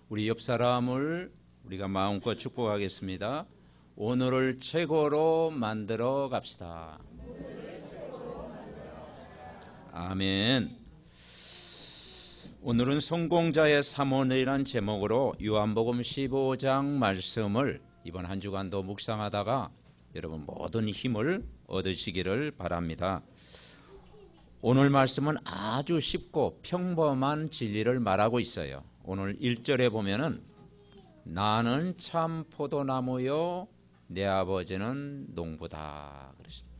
우리 옆 사람을 우리가 마음껏 축복하겠습니다. 오늘을 최고로 만들어 갑시다. 아멘. 오늘은 성공자의 삼원이라는 제목으로 요한복음 15장 말씀을 이번 한 주간도 묵상하다가 여러분 모든 힘을 얻으시기를 바랍니다. 오늘 말씀은 아주 쉽고 평범한 진리를 말하고 있어요. 오늘 1절에 보면은 나는 참 포도나무요 내 아버지는 농부다 그랬습니다.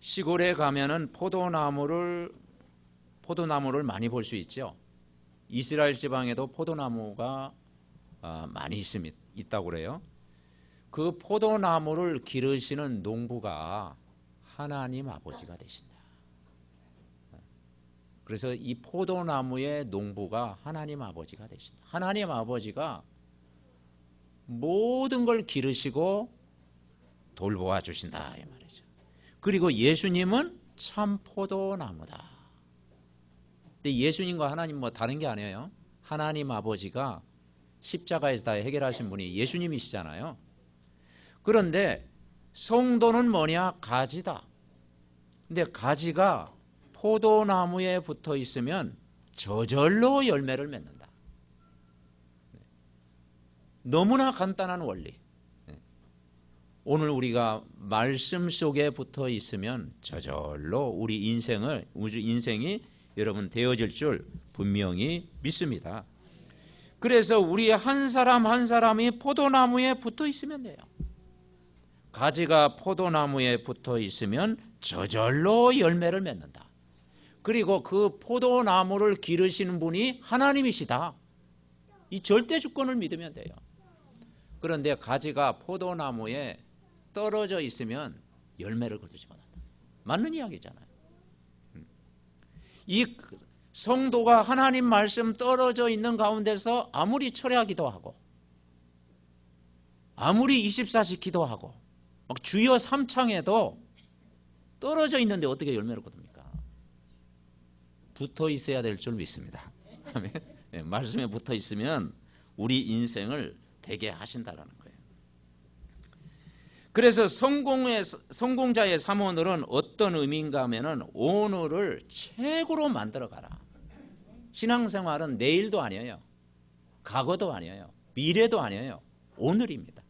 시골에 가면은 포도나무를 많이 볼 수 있죠. 이스라엘 지방에도 포도나무가 많이 있다고 그래요. 그 포도나무를 기르시는 농부가 하나님 아버지가 되신다. 그래서 이 포도나무의 농부가 하나님 아버지가 되신다. 하나님 아버지가 모든 걸 기르시고 돌보아 주신다 이 말이죠. 그리고 예수님은 참 포도나무다. 근데 예수님과 하나님 뭐 다른 게 아니에요. 하나님 아버지가 십자가에서 다 해결하신 분이 예수님이시잖아요. 그런데 성도는 뭐냐? 가지다. 근데 가지가 포도나무에 붙어 있으면 저절로 열매를 맺는다. 너무나 간단한 원리. 오늘 우리가 말씀 속에 붙어 있으면 저절로 우리 인생이 여러분 되어질 줄 분명히 믿습니다. 그래서 우리 한 사람 한 사람이 포도나무에 붙어 있으면 돼요. 가지가 포도나무에 붙어 있으면 저절로 열매를 맺는다. 그리고 그 포도나무를 기르시는 분이 하나님이시다. 이 절대 주권을 믿으면 돼요. 그런데 가지가 포도나무에 떨어져 있으면 열매를 거두지 못한다. 맞는 이야기잖아요. 이 성도가 하나님 말씀 떨어져 있는 가운데서 아무리 철야기도 하고 아무리 24시 기도하고 막 주여 삼창에도 떨어져 있는데 어떻게 열매를 거둡니까? 붙어 있어야 될 줄 믿습니다. 말씀에 붙어 있으면 우리 인생을 되게 하신다라는 거예요. 그래서 성공자의 삼원을은 어떤 의미인가 하면은 오늘을 최고로 만들어 가라. 신앙생활은 내일도 아니에요. 과거도 아니에요. 미래도 아니에요. 오늘입니다.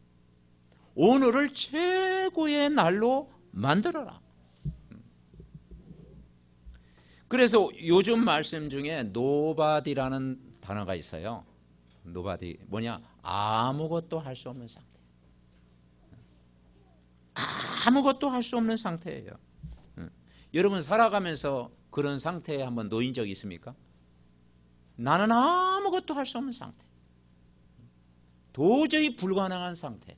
오늘을 최고의 날로 만들어라. 그래서 요즘 말씀 중에 노바디라는 단어가 있어요. 노바디 뭐냐? 아무것도 할 수 없는 상태. 아무것도 할 수 없는 상태예요. 여러분 살아가면서 그런 상태에 한번 놓인 적이 있습니까? 나는 아무것도 할 수 없는 상태. 도저히 불가능한 상태.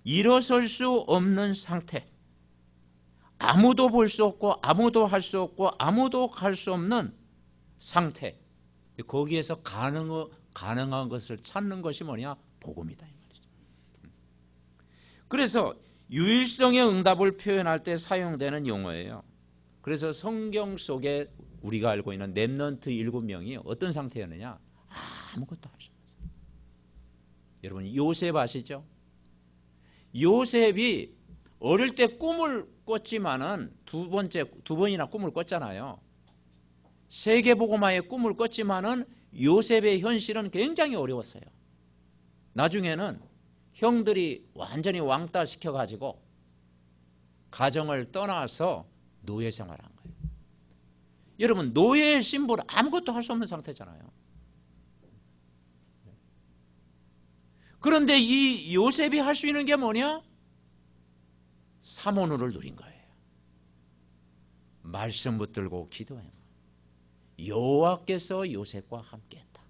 일어설 수 없는 상태. 아무도 볼 수 없고 아무도 할 수 없고 아무도 갈 수 없는 상태. 거기에서 가능한 것을 찾는 것이 뭐냐? 복음이다 이 말이죠. 그래서 유일성의 응답을 표현할 때 사용되는 용어예요. 그래서 성경 속에 우리가 알고 있는 렘넌트 7명이 어떤 상태였느냐? 아무것도 할 수 없어요. 여러분 요셉 아시죠? 요셉이 어릴 때 꿈을 꿨지만은 두 번이나 꿈을 꿨잖아요. 세계복음화의 꿈을 꿨지만은 요셉의 현실은 굉장히 어려웠어요. 나중에는 형들이 완전히 왕따 시켜가지고 가정을 떠나서 노예 생활한 거예요. 여러분 노예의 신분 아무것도 할 수 없는 상태잖아요. 그런데 이 요셉이 할 수 있는 게 뭐냐? 삼원을 누린 거예요. 말씀 붙들고 기도해. 여호와께서 요셉과 함께했다.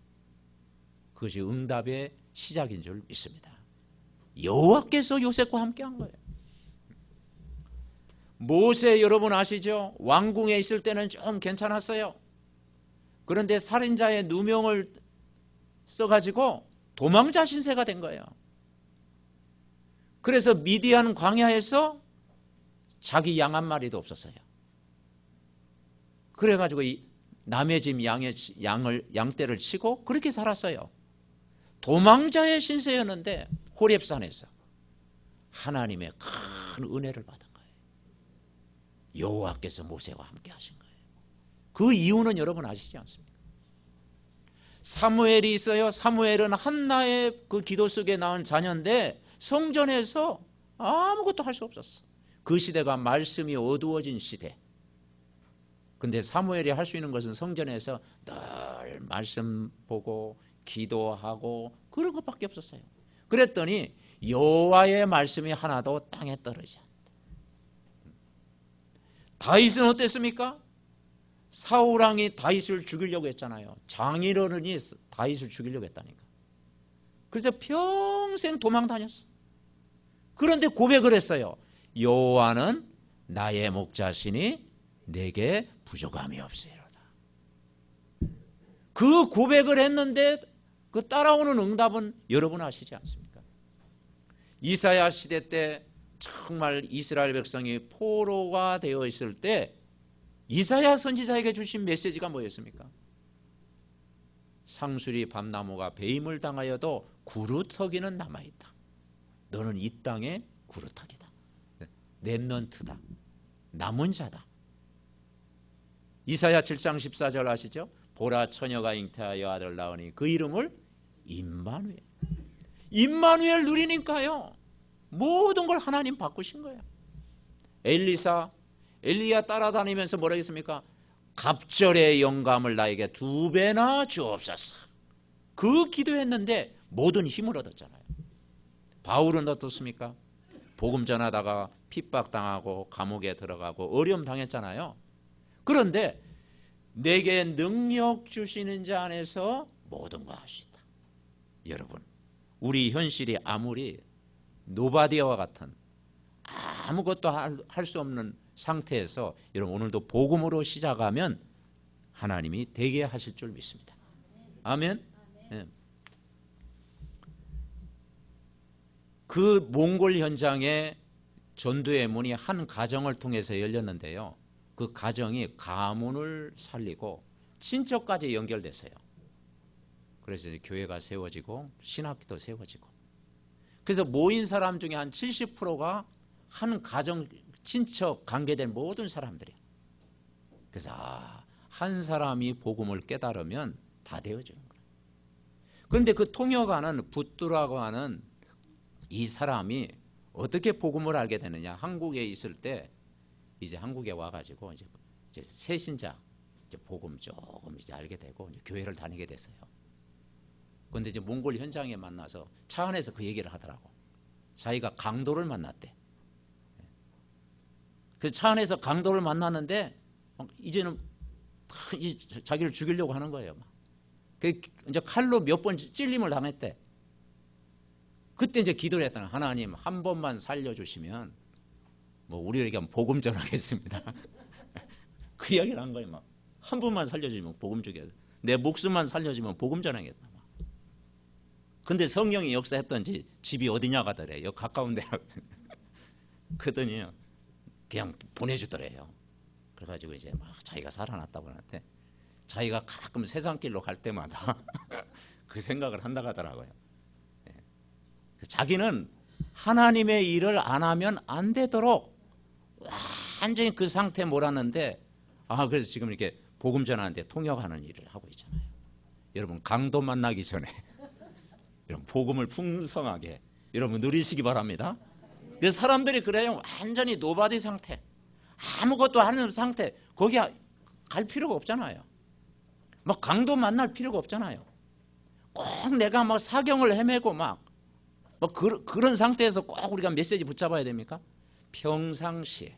그것이 응답의 시작인 줄 믿습니다. 여호와께서 요셉과 함께한 거예요. 모세 여러분 아시죠? 왕궁에 있을 때는 좀 괜찮았어요. 그런데 살인자의 누명을 써가지고 도망자 신세가 된 거예요. 그래서 미디안 광야에서 자기 양 한 마리도 없었어요. 그래가지고 남의 집 양떼를 치고 그렇게 살았어요. 도망자의 신세였는데 호렙산에서 하나님의 큰 은혜를 받은 거예요. 여호와께서 모세와 함께 하신 거예요. 그 이유는 여러분 아시지 않습니까? 사무엘이 있어요. 사무엘은 한나의 그 기도 속에 낳은 자녀인데 성전에서 아무것도 할 수 없었어. 그 시대가 말씀이 어두워진 시대. 근데 사무엘이 할 수 있는 것은 성전에서 늘 말씀 보고 기도하고 그런 것밖에 없었어요. 그랬더니 여호와의 말씀이 하나도 땅에 떨어지지 않는다. 다윗은 어땠습니까? 사울 왕이 다윗을 죽이려고 했잖아요. 장인어른이 다윗을 죽이려고 했다니까. 그래서 평생 도망 다녔어. 그런데 고백을 했어요. 여호와는 나의 목자시니 내게 부족함이 없으리로다. 그 고백을 했는데 그 따라오는 응답은 여러분 아시지 않습니까? 이사야 시대 때 정말 이스라엘 백성이 포로가 되어 있을 때 이사야 선지자에게 주신 메시지가 뭐였습니까? 상수리 밤나무가 배임을 당하여도 구루터기는 남아있다. 너는 이 땅의 구루터기다. 렘넌트다. 남은 자다. 이사야 7장 14절 아시죠? 보라 처녀가 잉태하여 아들 낳으니 그 이름을 임마누엘. 임마누엘 누리니까요. 모든 걸 하나님 바꾸신 거예요. 엘리야 따라다니면서 뭐라 했습니까? 갑절의 영감을 나에게 2배나 주옵소서. 그 기도했는데 모든 힘을 얻었잖아요. 바울은 어떻습니까? 복음 전하다가 핍박당하고 감옥에 들어가고 어려움 당했잖아요. 그런데 내게 능력 주시는 자 안에서 모든 걸 할 수 있다. 여러분, 우리 현실이 아무리 노바디아와 같은 아무것도 할 수 없는 상태에서 여러분 오늘도 복음으로 시작하면 하나님이 되게 하실 줄 믿습니다. 아멘. 네. 그 몽골 현장에 전도의 문이 한 가정을 통해서 열렸는데요. 그 가정이 가문을 살리고 친척까지 연결됐어요. 그래서 이제 교회가 세워지고 신학교도 세워지고. 그래서 모인 사람 중에 한 70%가 한 가정 친척 관계된 모든 사람들이에요. 그래서 한 사람이 복음을 깨달으면 다 되어지는 거예요. 그런데 그 통역하는 붓두라고 하는 이 사람이 어떻게 복음을 알게 되느냐? 한국에 있을 때 이제 한국에 와가지고 이제 새신자 이제 복음 조금 이제 알게 되고 이제 교회를 다니게 됐어요. 그런데 이제 몽골 현장에 만나서 차 안에서 그 얘기를 하더라고. 자기가 강도를 만났대. 그래서 차 안에서 강도를 만났는데 이제는 자기를 죽이려고 하는 거예요. 이제 칼로 몇 번 찔림을 당했대. 그때 이제 기도를 했다는 하나님 한 번만 살려주시면 뭐 우리에게 복음 전하겠습니다. 그 이야기를 한 거예요. 한 번만 살려주면 복음 주겠다. 내 목숨만 살려주면 복음 전하겠다. 근데 성령이 역사했던지 집이 어디냐 가더래요. 가까운 데라고. 그러더니 그냥 보내주더래요. 그래가지고 이제 막 자기가 살아났다고 하는데 자기가 가끔 세상길로 갈 때마다 그 생각을 한다고 하더라고요. 자기는 하나님의 일을 안 하면 안 되도록 완전히 그 상태에 몰았는데 그래서 지금 이렇게 복음 전하는데 통역하는 일을 하고 있잖아요. 여러분 강도 만나기 전에 여러분 복음을 풍성하게 여러분 누리시기 바랍니다. 그래서 사람들이 그래요. 완전히 노바디 상태, 아무것도 하는 상태. 거기 갈 필요가 없잖아요. 막 강도 만날 필요가 없잖아요. 꼭 내가 막 사경을 헤매고 막 그런 상태에서 꼭 우리가 메시지 붙잡아야 됩니까? 평상시에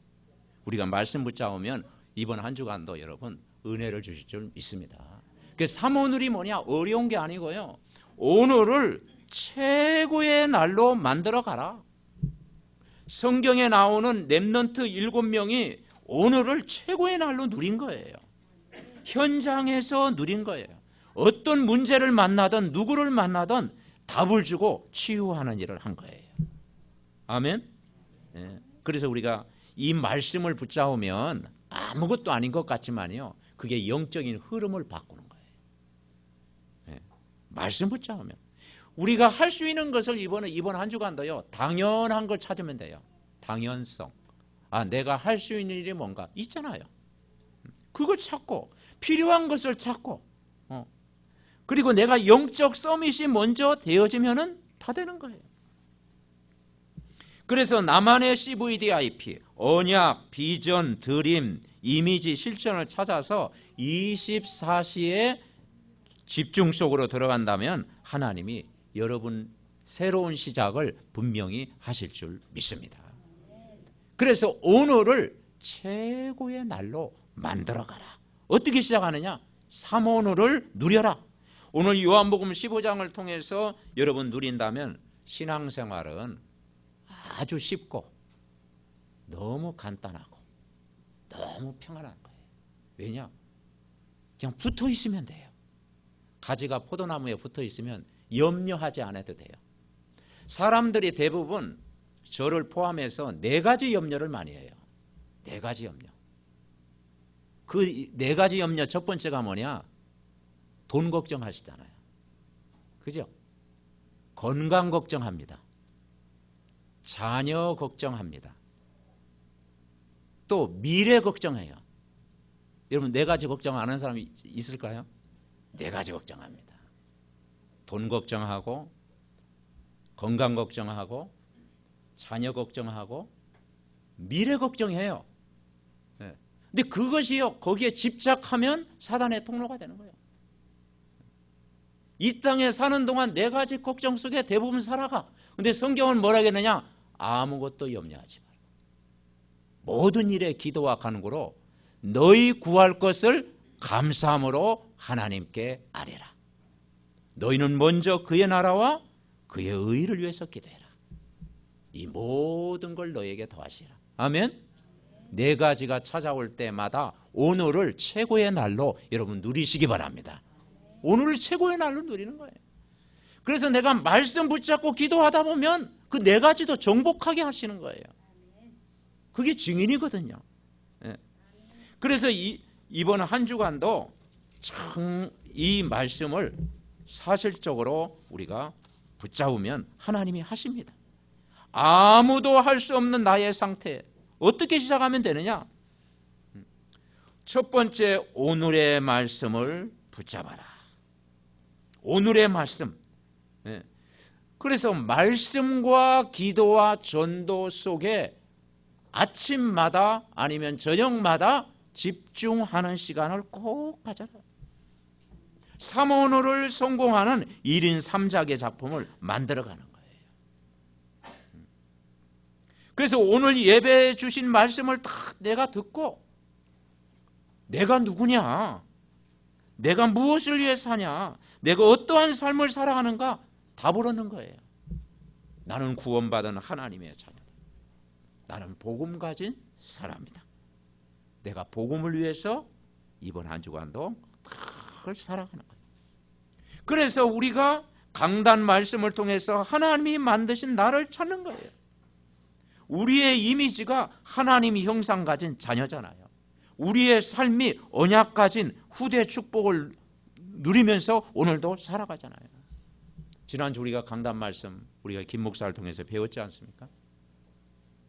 우리가 말씀 붙잡으면 이번 한 주간도 여러분 은혜를 주실 줄 믿습니다. 그래서 삼오늘이 뭐냐? 어려운 게 아니고요. 오늘을 최고의 날로 만들어 가라. 성경에 나오는 렘넌트 7명이 오늘을 최고의 날로 누린 거예요. 현장에서 누린 거예요. 어떤 문제를 만나든 누구를 만나든 답을 주고 치유하는 일을 한 거예요. 아멘. 그래서 우리가 이 말씀을 붙잡으면 아무것도 아닌 것 같지만요, 그게 영적인 흐름을 바꾸는 거예요. 네. 말씀 붙잡으면 우리가 할 수 있는 것을 이번 한 주간도요, 당연한 걸 찾으면 돼요. 당연성. 내가 할 수 있는 일이 뭔가 있잖아요. 그걸 찾고 필요한 것을 찾고 그리고 내가 영적 서밋이 먼저 되어지면은 다 되는 거예요. 그래서 나만의 CVDIP, 언약, 비전, 드림, 이미지, 실천을 찾아서 24시에 집중 속으로 들어간다면 하나님이 여러분 새로운 시작을 분명히 하실 줄 믿습니다. 그래서 오늘을 최고의 날로 만들어가라. 어떻게 시작하느냐? 3오늘을 누려라. 오늘 요한복음 15장을 통해서 여러분 누린다면 신앙생활은 아주 쉽고 너무 간단하고 너무 평안한 거예요. 왜냐? 그냥 붙어 있으면 돼요. 가지가 포도나무에 붙어 있으면 염려하지 않아도 돼요. 사람들이 대부분 저를 포함해서 4가지 염려를 많이 해요. 4가지 염려. 그 4가지 염려 첫 번째가 뭐냐? 돈 걱정하시잖아요. 그죠? 건강 걱정합니다. 자녀 걱정합니다. 또 미래 걱정해요. 여러분 4가지 걱정 안 하는 사람이 있을까요? 4가지 걱정합니다. 돈 걱정하고 건강 걱정하고 자녀 걱정하고 미래 걱정해요. 네. 근데 그것이요, 거기에 집착하면 사단의 통로가 되는 거예요. 이 땅에 사는 동안 4가지 걱정 속에 대부분 살아가. 근데 성경은 뭐라 했느냐? 아무것도 염려하지 마라. 모든 일에 기도와 간구로 너희 구할 것을 감사함으로 하나님께 아뢰라. 너희는 먼저 그의 나라와 그의 의를 위해서 기도해라. 이 모든 걸 너에게 더하시라. 아멘. 4가지가 찾아올 때마다 오늘을 최고의 날로 여러분 누리시기 바랍니다. 오늘을 최고의 날로 누리는 거예요. 그래서 내가 말씀 붙잡고 기도하다 보면 그 4가지도 정복하게 하시는 거예요. 그게 증인이거든요. 그래서 이번 한 주간도 참 이 말씀을 사실적으로 우리가 붙잡으면 하나님이 하십니다. 아무도 할 수 없는 나의 상태, 어떻게 시작하면 되느냐? 첫 번째, 오늘의 말씀을 붙잡아라. 오늘의 말씀. 그래서 말씀과 기도와 전도 속에 아침마다 아니면 저녁마다 집중하는 시간을 꼭 가져라. 3오늘을 성공하는 1인 3작의 작품을 만들어가는 거예요. 그래서 오늘 예배해 주신 말씀을 다 내가 듣고 내가 누구냐? 내가 무엇을 위해 사냐? 내가 어떠한 삶을 살아가는가? 답을 얻는 거예요. 나는 구원받은 하나님의 자녀다. 나는 복음 가진 사람이다. 내가 복음을 위해서 이번 한 주간도 늘 살아가는 거예요. 그래서 우리가 강단 말씀을 통해서 하나님이 만드신 나를 찾는 거예요. 우리의 이미지가 하나님 형상 가진 자녀잖아요. 우리의 삶이 언약 가진 후대 축복을 누리면서 오늘도 살아가잖아요. 지난주 우리가 강단 말씀 우리가 김 목사를 통해서 배웠지 않습니까?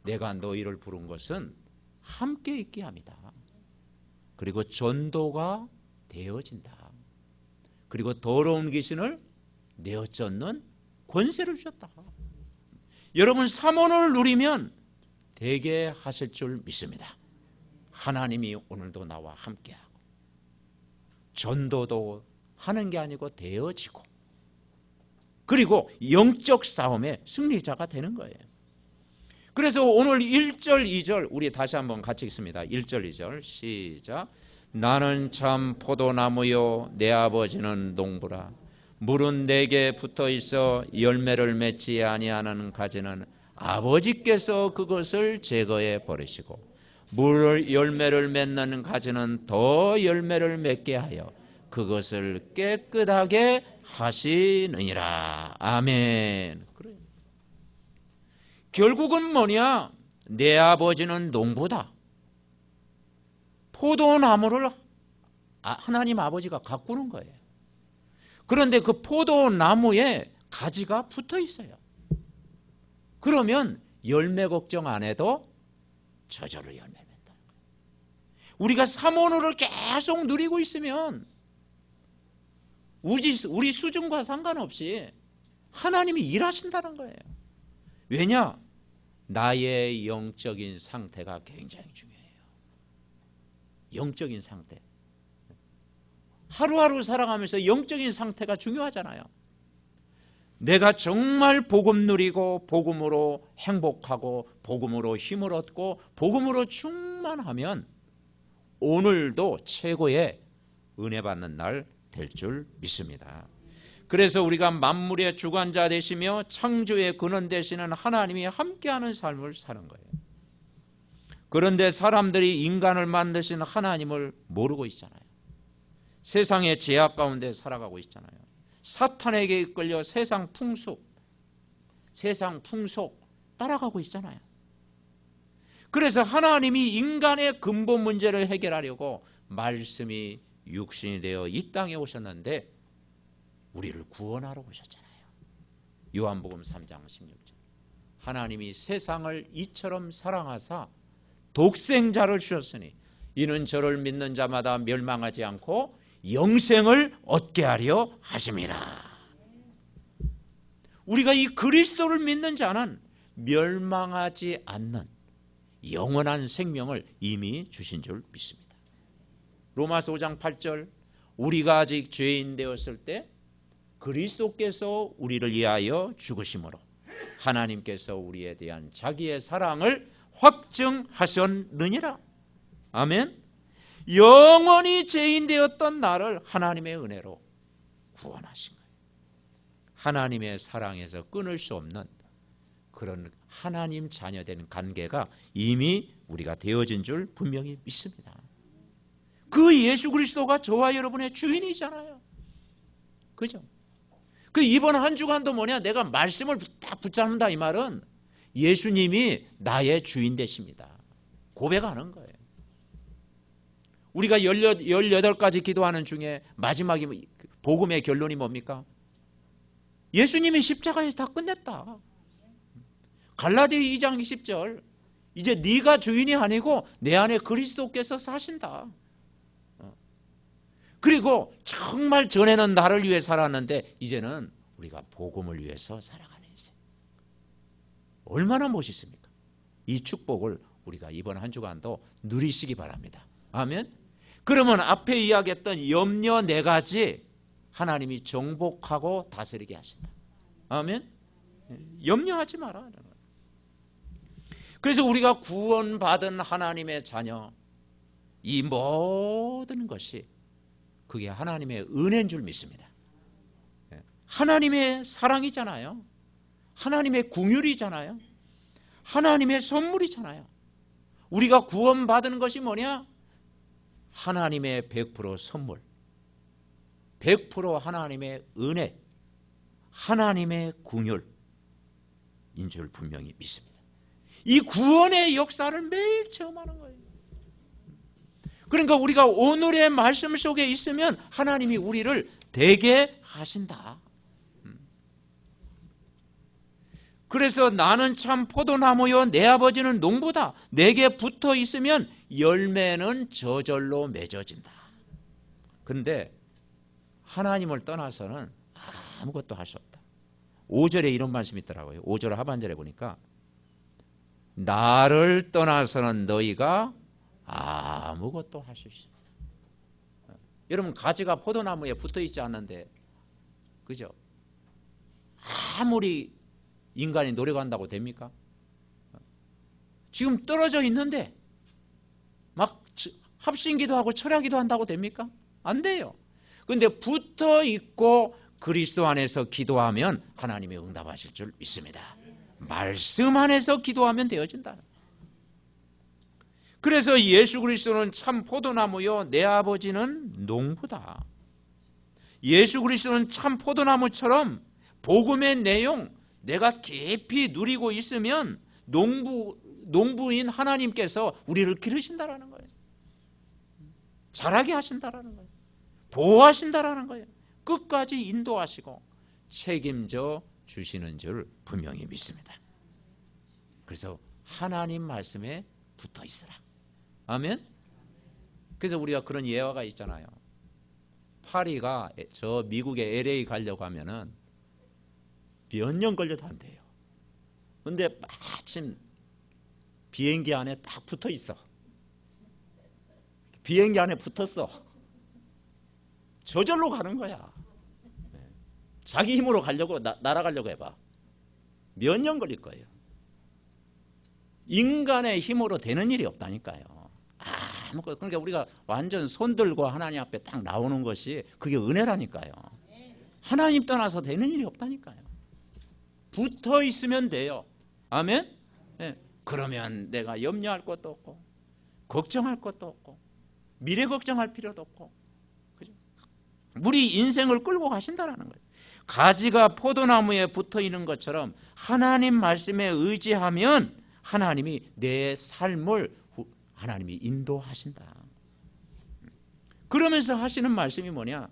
내가 너희를 부른 것은 함께 있게 합니다. 그리고 전도가 되어진다. 그리고 더러운 귀신을 내어 쫓는 권세를 주셨다. 여러분 3원을 누리면 되게 하실 줄 믿습니다. 하나님이 오늘도 나와 함께하고 전도도 하는 게 아니고 되어지고 그리고 영적 싸움의 승리자가 되는 거예요. 그래서 오늘 1절 2절 우리 다시 한번 같이 읽습니다. 1절 2절 시작. 나는 참 포도나무요 내 아버지는 농부라. 물은 내게 붙어있어 열매를 맺지 아니하는 가지는 아버지께서 그것을 제거해 버리시고 물 열매를 맺는 가지는 더 열매를 맺게 하여 그것을 깨끗하게 하시느니라. 아멘. 그래요. 결국은 뭐냐? 내 아버지는 농부다. 포도나무를 하나님 아버지가 가꾸는 거예요. 그런데 그 포도나무에 가지가 붙어 있어요. 그러면 열매 걱정 안 해도 저절로 열매 맺는다는 거예요. 우리가 삼원오를 계속 누리고 있으면 우리 수준과 상관없이 하나님이 일하신다는 거예요. 왜냐? 나의 영적인 상태가 굉장히 중요해요. 영적인 상태. 하루하루 살아가면서 영적인 상태가 중요하잖아요. 내가 정말 복음 누리고 복음으로 행복하고 복음으로 힘을 얻고 복음으로 충만하면 오늘도 최고의 은혜 받는 날 될 줄 믿습니다. 그래서 우리가 만물의 주관자 되시며 창조의 근원 되시는 하나님이 함께하는 삶을 사는 거예요. 그런데 사람들이 인간을 만드신 하나님을 모르고 있잖아요. 세상의 죄악 가운데 살아가고 있잖아요. 사탄에게 이끌려 세상 풍속 따라가고 있잖아요. 그래서 하나님이 인간의 근본 문제를 해결하려고 말씀이 육신이 되어 이 땅에 오셨는데 우리를 구원하러 오셨잖아요. 요한복음 3장 16절. 하나님이 세상을 이처럼 사랑하사 독생자를 주셨으니 이는 저를 믿는 자마다 멸망하지 않고 영생을 얻게 하려 하심이라. 우리가 이 그리스도를 믿는 자는 멸망하지 않는 영원한 생명을 이미 주신 줄 믿습니다. 로마서 5장 8절. 우리가 아직 죄인 되었을 때 그리스도께서 우리를 위하여 죽으심으로 하나님께서 우리에 대한 자기의 사랑을 확증하셨느니라. 아멘. 영원히 죄인 되었던 나를 하나님의 은혜로 구원하신 거예요. 하나님의 사랑에서 끊을 수 없는 그런 하나님 자녀된 관계가 이미 우리가 되어진 줄 분명히 믿습니다. 그 예수 그리스도가 저와 여러분의 주인이잖아요. 그죠? 그 이번 한 주간도 뭐냐? 내가 말씀을 딱 붙잡는다 이 말은 예수님이 나의 주인 되십니다. 고백하는 거예요. 우리가 18가지 기도하는 중에 마지막이 복음의 결론이 뭡니까? 예수님이 십자가에서 다 끝냈다. 갈라디아 2장 20절. 이제 네가 주인이 아니고 내 안에 그리스도께서 사신다. 그리고 정말 전에는 나를 위해 살았는데 이제는 우리가 복음을 위해서 살아가는 인생. 얼마나 멋있습니까? 이 축복을 우리가 이번 한 주간도 누리시기 바랍니다. 아멘. 그러면 앞에 이야기했던 염려 4가지 하나님이 정복하고 다스리게 하신다. 아멘. 염려하지 마라. 그래서 우리가 구원받은 하나님의 자녀, 이 모든 것이 그게 하나님의 은혜인 줄 믿습니다. 하나님의 사랑이잖아요. 하나님의 긍휼이잖아요. 하나님의 선물이잖아요. 우리가 구원받은 것이 뭐냐? 하나님의 100% 선물, 100% 하나님의 은혜, 하나님의 긍휼인 줄 분명히 믿습니다. 이 구원의 역사를 매일 체험하는 거예요. 그러니까 우리가 오늘의 말씀 속에 있으면 하나님이 우리를 되게 하신다. 그래서 나는 참 포도나무요 내 아버지는 농부다. 내게 붙어 있으면 열매는 저절로 맺어진다. 그런데 하나님을 떠나서는 아무것도 할 수 없다. 5절에 이런 말씀이 있더라고요. 5절 하반절에 보니까 나를 떠나서는 너희가 아무것도 할 수 있습니다. 여러분 가지가 포도나무에 붙어 있지 않는데 그죠? 아무리 인간이 노력한다고 됩니까? 지금 떨어져 있는데 막 합심기도 하고 철야기도 한다고 됩니까? 안 돼요. 그런데 붙어 있고 그리스도 안에서 기도하면 하나님이 응답하실 줄 믿습니다. 말씀 안에서 기도하면 되어진다. 그래서 예수 그리스도는 참 포도나무요 내 아버지는 농부다. 예수 그리스도는 참 포도나무처럼 복음의 내용 내가 깊이 누리고 있으면 농부인 하나님께서 우리를 기르신다라는 거예요. 자라게 하신다라는 거예요. 보호하신다라는 거예요. 끝까지 인도하시고 책임져 주시는 줄 분명히 믿습니다. 그래서 하나님 말씀에 붙어 있으라. 아멘. 그래서 우리가 그런 예화가 있잖아요. 파리가 저 미국의 LA 가려고 하면은 몇 년 걸려도 안 돼요. 근데 마침 비행기 안에 딱 붙어 있어. 비행기 안에 붙었어. 저절로 가는 거야. 자기 힘으로 가려고 날아가려고 해봐. 몇 년 걸릴 거예요. 인간의 힘으로 되는 일이 없다니까요. 그러니까 우리가 완전 손 들고 하나님 앞에 딱 나오는 것이 그게 은혜라니까요. 하나님 떠나서 되는 일이 없다니까요. 붙어 있으면 돼요. 아멘? 네. 그러면 내가 염려할 것도 없고 걱정할 것도 없고 미래 걱정할 필요도 없고, 그죠? 우리 인생을 끌고 가신다는 거예요. 가지가 포도나무에 붙어 있는 것처럼 하나님 말씀에 의지하면 하나님이 내 삶을 하나님이 인도하신다. 그러면서 하시는 말씀이 뭐냐?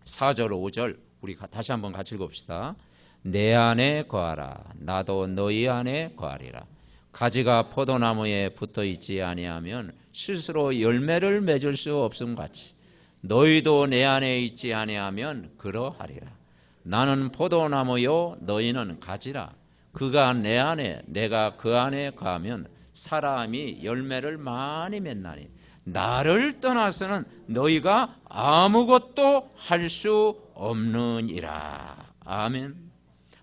4절 5절 우리 다시 한번 같이 읽읍시다. 내 안에 거하라. 나도 너희 안에 거하리라. 가지가 포도나무에 붙어 있지 아니하면 스스로 열매를 맺을 수 없음 같이 너희도 내 안에 있지 아니하면 그러하리라. 나는 포도나무요 너희는 가지라. 그가 내 안에 내가 그 안에 거하면 사람이 열매를 많이 맺나니 나를 떠나서는 너희가 아무것도 할 수 없느니라. 아멘.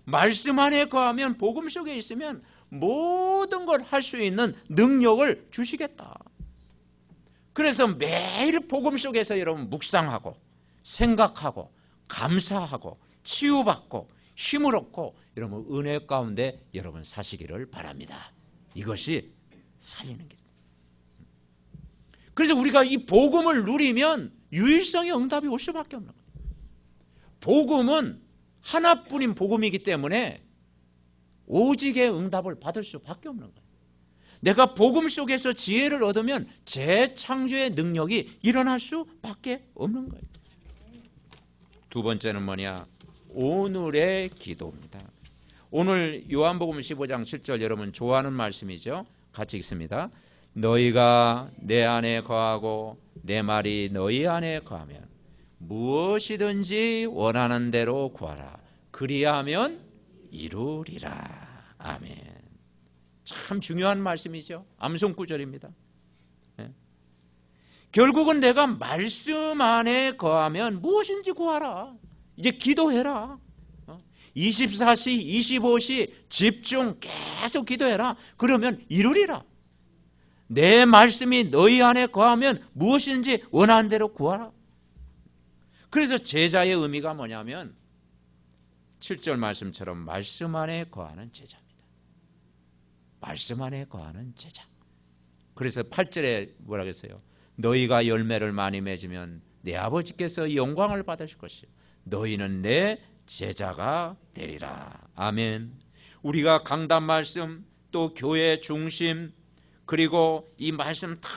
말씀 안에 거하면 복음 속에 있으면 모든 걸 할 수 있는 능력을 주시겠다. 그래서 매일 복음 속에서 여러분 묵상하고 생각하고 감사하고 치유받고 힘을 얻고 여러분 은혜 가운데 여러분 사시기를 바랍니다. 이것이 살리는 길. 그래서 우리가 이 복음을 누리면 유일성의 응답이 올 수밖에 없는 거예요. 복음은 하나뿐인 복음이기 때문에 오직의 응답을 받을 수밖에 없는 거예요. 내가 복음 속에서 지혜를 얻으면 재창조의 능력이 일어날 수밖에 없는 거예요. 두 번째는 뭐냐? 오늘의 기도입니다. 오늘 요한복음 15장 7절 여러분 좋아하는 말씀이죠. 같이 읽습니다. 너희가 내 안에 거하고 내 말이 너희 안에 거하면 무엇이든지 원하는 대로 구하라. 그리하면 이루리라. 아멘. 참 중요한 말씀이죠. 암송 구절입니다. 네. 결국은 내가 말씀 안에 거하면 무엇인지 구하라. 이제 기도해라. 24시 25시 집중 계속 기도해라. 그러면 이루리라. 내 말씀이 너희 안에 거하면 무엇인지 원하는 대로 구하라. 그래서 제자의 의미가 뭐냐면 7절 말씀처럼 말씀 안에 거하는 제자입니다. 말씀 안에 거하는 제자. 그래서 8절에 뭐라 그랬어요? 너희가 열매를 많이 맺으면 내 아버지께서 영광을 받으실 것이요 너희는 내 제자가 되리라. 아멘. 우리가 강단 말씀 또 교회 중심 그리고 이 말씀 다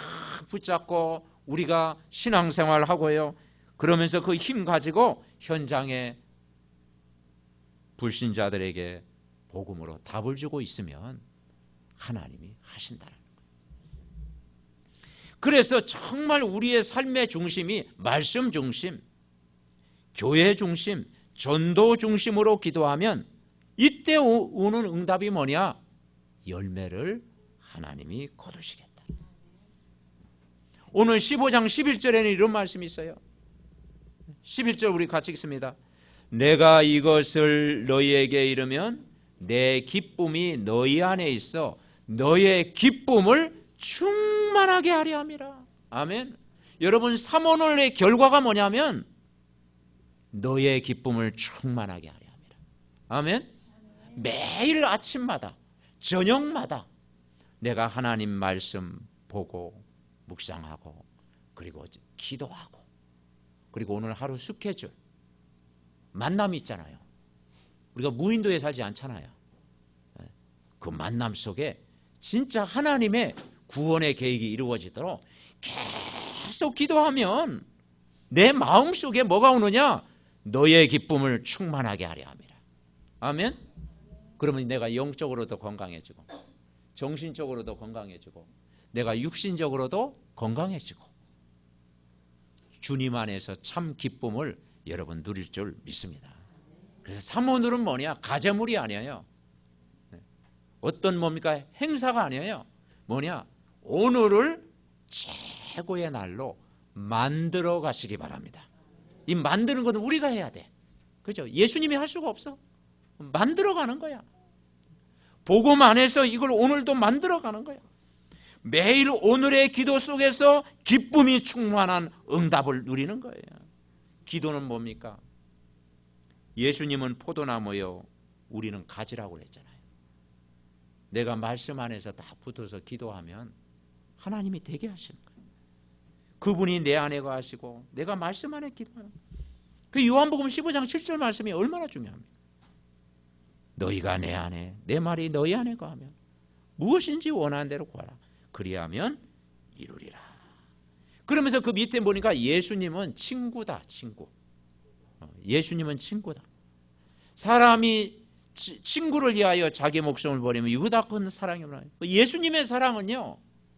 붙잡고 우리가 신앙생활 하고요. 그러면서 그 힘 가지고 현장에 불신자들에게 복음으로 답을 주고 있으면 하나님이 하신다는 거예요. 그래서 정말 우리의 삶의 중심이 말씀 중심, 교회 중심, 전도 중심으로 기도하면 이때 오는 응답이 뭐냐? 열매를 하나님이 거두시겠다. 오늘 15장 11절에는 이런 말씀이 있어요. 11절 우리 같이 읽습니다. 내가 이것을 너희에게 이르면 내 기쁨이 너희 안에 있어 너희의 기쁨을 충만하게 하려 함이라. 아멘. 여러분 삼오늘의 결과가 뭐냐면 너희의 기쁨을 충만하게 하려 함이라. 아멘. 매일 아침마다 저녁마다 내가 하나님 말씀 보고 묵상하고 그리고 기도하고 그리고 오늘 하루 스케줄 만남이 있잖아요. 우리가 무인도에 살지 않잖아요. 그 만남 속에 진짜 하나님의 구원의 계획이 이루어지도록 계속 기도하면 내 마음속에 뭐가 오느냐? 너의 기쁨을 충만하게 하려 함이라. 아멘. 그러면 내가 영적으로도 건강해지고 정신적으로도 건강해지고 내가 육신적으로도 건강해지고 주님 안에서 참 기쁨을 여러분 누릴 줄 믿습니다. 그래서 삼오늘은 뭐냐? 가재물이 아니에요. 어떤 뭡니까? 행사가 아니에요. 뭐냐? 오늘을 최고의 날로 만들어 가시기 바랍니다. 이 만드는 건 우리가 해야 돼. 그죠? 예수님이 할 수가 없어. 만들어 가는 거야. 복음 안에서 이걸 오늘도 만들어 가는 거야. 매일 오늘의 기도 속에서 기쁨이 충만한 응답을 누리는 거예요. 기도는 뭡니까? 예수님은 포도나무요, 우리는 가지라고 그랬잖아요. 내가 말씀 안에서 다 붙어서 기도하면 하나님이 되게 하시는 거예요. 그분이 내 안에 거하시고 내가 말씀 안에 기도하는 거예요. 그 요한복음 15장 7절 말씀이 얼마나 중요합니까? 너희가 내 안에, 내 말이 너희 안에 거하면 무엇인지 원하는 대로 구하라. 그리하면 이루리라. 그러면서 그 밑에 보니까 예수님은 친구다, 친구. 예수님은 친구다. 사람이 친구를 위하여 자기 목숨을 버리면 이보다 큰 사랑이 없나요? 예수님의 사랑은요,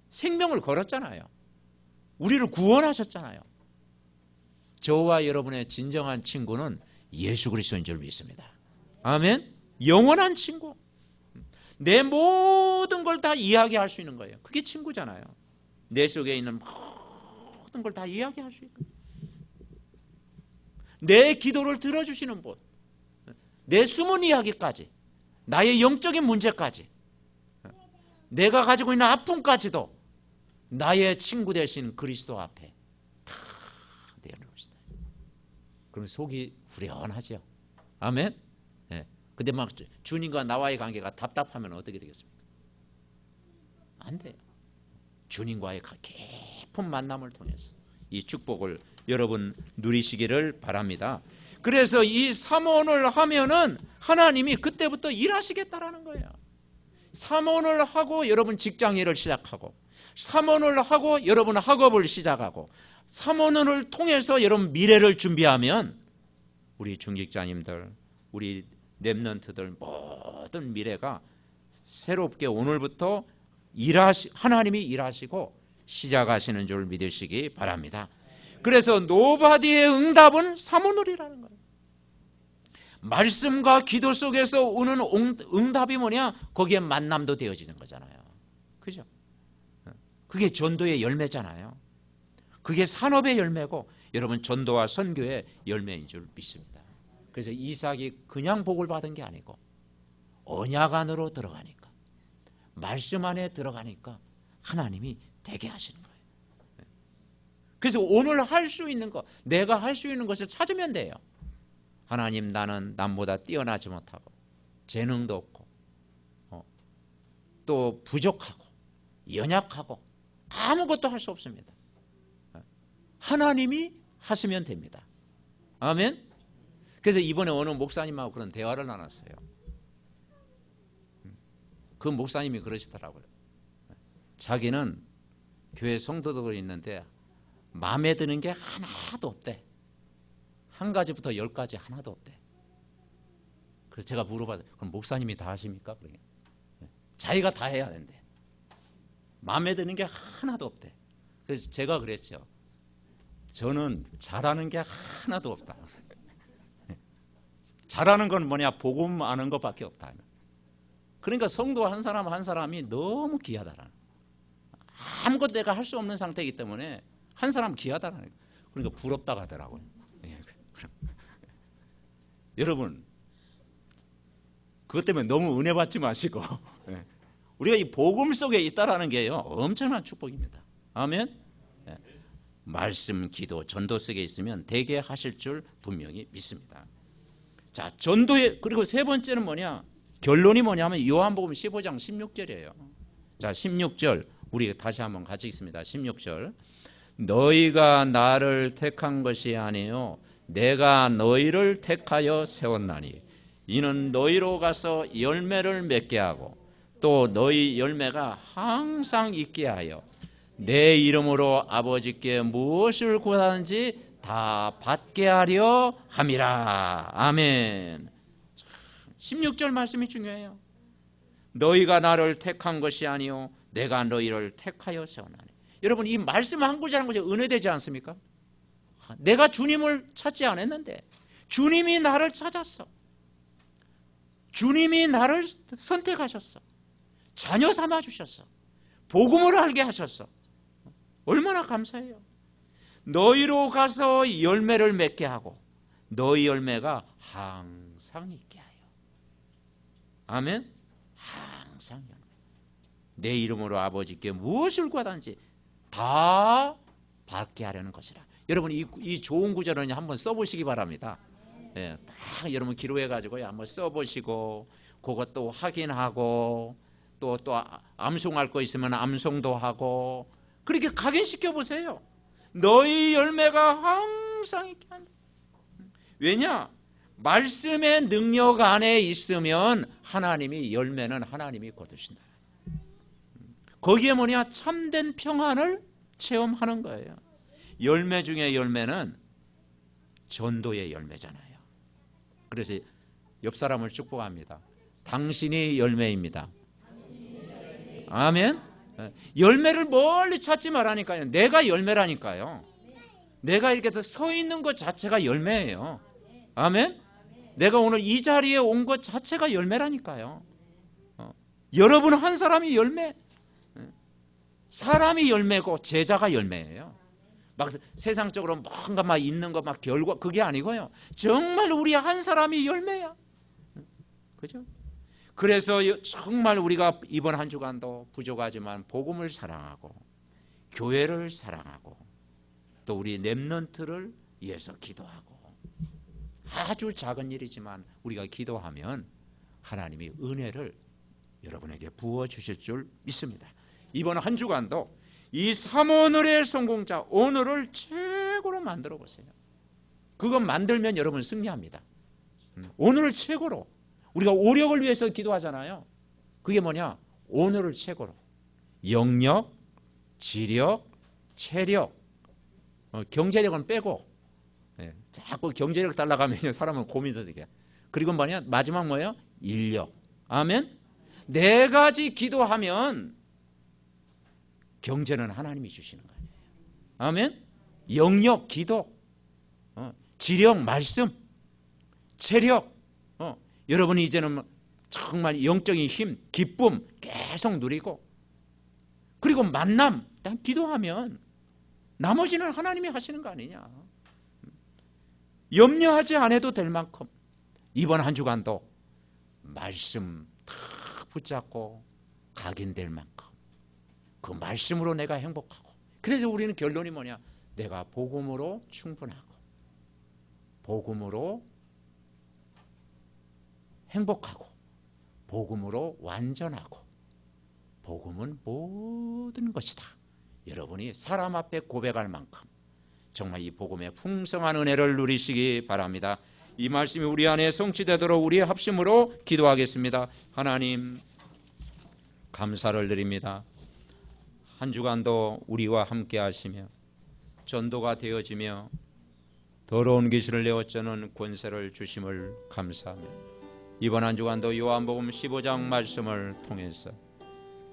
생명을 걸었잖아요. 우리를 구원하셨잖아요. 저와 여러분의 진정한 친구는 예수 그리스도인 줄 믿습니다. 아멘. 영원한 친구. 내 모든 걸 다 이야기할 수 있는 거예요. 그게 친구잖아요. 내 속에 있는 모든 걸 다 이야기할 수 있는 거예요. 내 기도를 들어주시는 분, 내 숨은 이야기까지, 나의 영적인 문제까지, 내가 가지고 있는 아픔까지도 나의 친구 되신 그리스도 앞에 다 내놓으시다. 그럼 속이 후련하죠. 아멘. 네. 근데 막 주님과 나와의 관계가 답답하면 어떻게 되겠습니까? 안 돼요. 주님과의 깊은 만남을 통해서 이 축복을 여러분 누리시기를 바랍니다. 그래서 이 삼원을 하면은 하나님이 그때부터 일하시겠다라는 거예요. 삼원을 하고 여러분 직장일을 시작하고, 삼원을 하고 여러분 학업을 시작하고, 삼원을 통해서 여러분 미래를 준비하면 우리 중직자님들, 우리 렘넌트들 모든 미래가 새롭게 오늘부터 하나님이 일하시고 시작하시는 줄 믿으시기 바랍니다. 그래서 노바디의 응답은 삼오늘이라는 거예요. 말씀과 기도 속에서 오는 응답이 뭐냐? 거기에 만남도 되어지는 거잖아요. 그죠? 그게 전도의 열매잖아요. 그게 산업의 열매고 여러분 전도와 선교의 열매인 줄 믿습니다. 그래서 이삭이 그냥 복을 받은 게 아니고 언약 안으로 들어가니까, 말씀 안에 들어가니까 하나님이 되게 하시는 거예요. 그래서 오늘 할 수 있는 것, 내가 할 수 있는 것을 찾으면 돼요. 하나님, 나는 남보다 뛰어나지 못하고 재능도 없고 또 부족하고 연약하고 아무것도 할 수 없습니다. 하나님이 하시면 됩니다. 아멘. 그래서 이번에 어느 목사님하고 그런 대화를 나눴어요. 그 목사님이 그러시더라고요. 자기는 교회 성도들이 있는데 마음에 드는 게 하나도 없대. 한 가지부터 10가지 하나도 없대. 그래서 제가 물어봤어요. 그럼 목사님이 다 하십니까? 그러게. 자기가 다 해야 된대. 마음에 드는 게 하나도 없대. 그래서 제가 그랬죠. 저는 잘하는 게 하나도 없다. 잘하는 건 뭐냐? 복음 아는 것밖에 없다. 그러니까 성도 한 사람 한 사람이 너무 귀하다라는, 아무것도 내가 할 수 없는 상태이기 때문에 한 사람 귀하다라는, 그러니까 부럽다고 하더라고요. 여러분, 그것 때문에 너무 은혜 받지 마시고 우리가 이 복음 속에 있다라는 게요, 엄청난 축복입니다. 아멘. 말씀, 기도, 전도 속에 있으면 되게 하실 줄 분명히 믿습니다. 자, 전도의, 그리고 세 번째는 뭐냐? 결론이 뭐냐면 요한복음 15장 16절이에요. 자, 16절 우리 다시 한번 같이 읽습니다. 16절. 너희가 나를 택한 것이 아니요 내가 너희를 택하여 세웠나니 이는 너희로 가서 열매를 맺게 하고 또 너희 열매가 항상 있게 하여 내 이름으로 아버지께 무엇을 구하든지 다 받게 하려 함이라. 아멘. 16절 말씀이 중요해요. 너희가 나를 택한 것이 아니요 내가 너희를 택하여 세워나니. 여러분, 이 말씀 한 구절 한 구절 은혜되지 않습니까? 내가 주님을 찾지 않았는데 주님이 나를 찾았어. 주님이 나를 선택하셨어. 자녀 삼아 주셨어. 복음을 알게 하셨어. 얼마나 감사해요. 너희로 가서 열매를 맺게 하고 너희 열매가 항상 있게 하여. 아멘. 항상 열매. 내 이름으로 아버지께 무엇을 구하든지 다 받게 하려는 것이라. 여러분, 이 좋은 구절은 한번 써보시기 바랍니다. 예, 다 여러분 기록해가지고 한번 써보시고 그것도 확인하고 또 암송할 거 있으면 암송도 하고 그렇게 각인시켜 보세요. 너희 열매가 항상 있게 한다. 왜냐? 말씀의 능력 안에 있으면 하나님이 열매는 하나님이 거두신다. 거기에 뭐냐? 참된 평안을 체험하는 거예요. 열매 중에 열매는 전도의 열매잖아요. 그래서 옆 사람을 축복합니다. 당신이 열매입니다. 아멘. 열매를 멀리 찾지 말라니까요. 내가 열매라니까요. 내가 이렇게 서 있는 것 자체가 열매예요. 아멘. 내가 오늘 이 자리에 온 것 자체가 열매라니까요. 여러분 한 사람이 열매. 사람이 열매고 제자가 열매예요. 막 세상적으로 뭔가 막 있는 거 막 결과 그게 아니고요. 정말 우리 한 사람이 열매야. 그죠? 그래서 정말 우리가 이번 한 주간도 부족하지만 복음을 사랑하고 교회를 사랑하고 또 우리 렘넌트를 위해서 기도하고 아주 작은 일이지만 우리가 기도하면 하나님이 은혜를 여러분에게 부어주실 줄 믿습니다. 이번 한 주간도 이 3오늘의 성공자 오늘을 최고로 만들어 보세요. 그거 만들면 여러분 승리합니다. 오늘을 최고로. 우리가 오력을 위해서 기도하잖아요. 그게 뭐냐? 오늘을 최고로. 영력, 지력, 체력, 경제력은 빼고 자꾸 경제력 달라가면 사람은 고민이 되게. 그리고 뭐냐? 마지막 뭐예요? 인력. 아멘. 4가지 기도하면 경제는 하나님이 주시는 거예요. 아멘. 영력, 기도, 지력, 말씀, 체력. 여러분이 이제는 정말 영적인 힘, 기쁨 계속 누리고 그리고 만남, 난 기도하면 나머지는 하나님이 하시는 거 아니냐. 염려하지 않아도 될 만큼 이번 한 주간도 말씀 다 붙잡고 각인될 만큼 그 말씀으로 내가 행복하고 그래서 우리는 결론이 뭐냐? 내가 복음으로 충분하고 복음으로 행복하고 복음으로 완전하고 복음은 모든 것이다. 여러분이 사람 앞에 고백할 만큼 정말 이 복음의 풍성한 은혜를 누리시기 바랍니다. 이 말씀이 우리 안에 성취되도록 우리의 합심으로 기도하겠습니다. 하나님 감사를 드립니다. 한 주간도 우리와 함께 하시며 전도가 되어지며 더러운 귀신을 내어쫓는 권세를 주심을 감사하며 이번 한 주간도 요한복음 15장 말씀을 통해서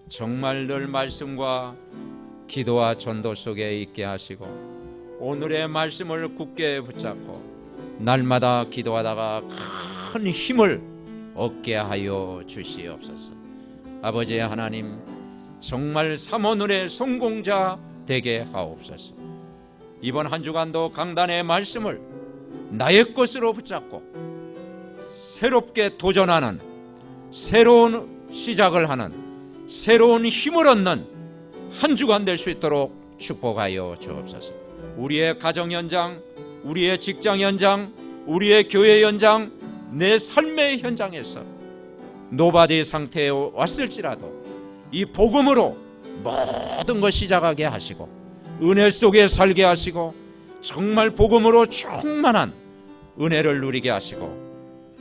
정말 늘 말씀과 기도와 전도 속에 있게 하시고 오늘의 말씀을 굳게 붙잡고 날마다 기도하다가 큰 힘을 얻게 하여 주시옵소서. 아버지 하나님 정말 3오늘의 성공자 되게 하옵소서. 이번 한 주간도 강단의 말씀을 나의 것으로 붙잡고 새롭게 도전하는 새로운 시작을 하는 새로운 힘을 얻는 한 주간 될 수 있도록 축복하여 주옵소서. 우리의 가정 현장, 우리의 직장 현장, 우리의 교회 현장, 내 삶의 현장에서 노바디 상태에 왔을지라도 이 복음으로 모든 것 시작하게 하시고 은혜 속에 살게 하시고 정말 복음으로 충만한 은혜를 누리게 하시고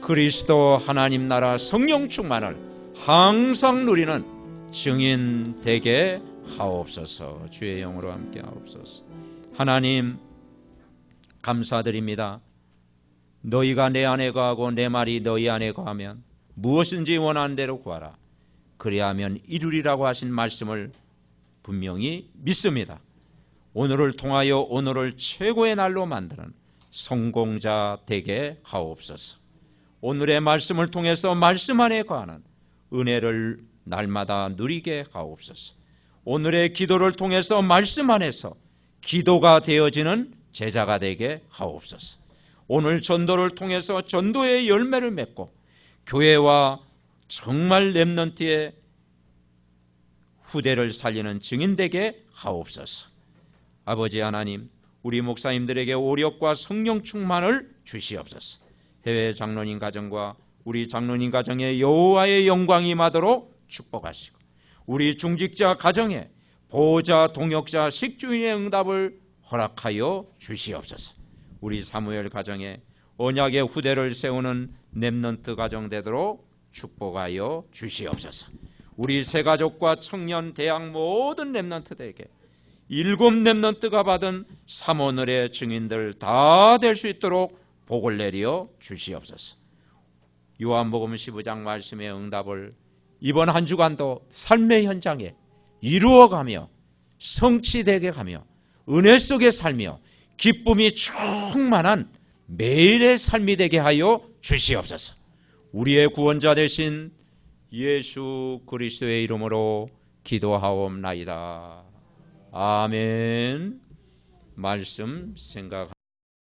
그리스도 하나님 나라 성령 충만을 항상 누리는 증인 되게 하옵소서. 주의 영으로 함께 하옵소서. 하나님 감사드립니다. 너희가 내 안에 거하고 내 말이 너희 안에 거하면 무엇인지 원하는 대로 구하라. 그리하면 이루리라고 하신 말씀을 분명히 믿습니다. 오늘을 통하여 오늘을 최고의 날로 만드는 성공자 되게 하옵소서. 오늘의 말씀을 통해서 말씀 안에 거하는 은혜를 날마다 누리게 하옵소서. 오늘의 기도를 통해서 말씀 안에서 기도가 되어지는 제자가 되게 하옵소서. 오늘 전도를 통해서 전도의 열매를 맺고 교회와 정말 렘넌트의 후대를 살리는 증인 되게 하옵소서. 아버지 하나님, 우리 목사님들에게 오력과 성령 충만을 주시옵소서. 해외 장로님 가정과 우리 장로님 가정에 여호와의 영광이 임하도록 축복하시고, 우리 중직자 가정에 보호자, 동역자, 식주인의 응답을 허락하여 주시옵소서. 우리 사무엘 가정에 언약의 후대를 세우는 렘넌트 가정 되도록 축복하여 주시옵소서. 우리 새가족과 청년, 대학 모든 렘넌트들에게 7 렘넌트가 받은 삼오늘의 증인들 다 될 수 있도록 복을 내려 주시옵소서. 요한복음 15장 말씀의 응답을 이번 한 주간도 삶의 현장에 이루어가며 성취되게 가며 은혜 속에 살며 기쁨이 충만한 매일의 삶이 되게 하여 주시옵소서. 우리의 구원자 되신 예수 그리스도의 이름으로 기도하옵나이다. 아멘. 말씀 생각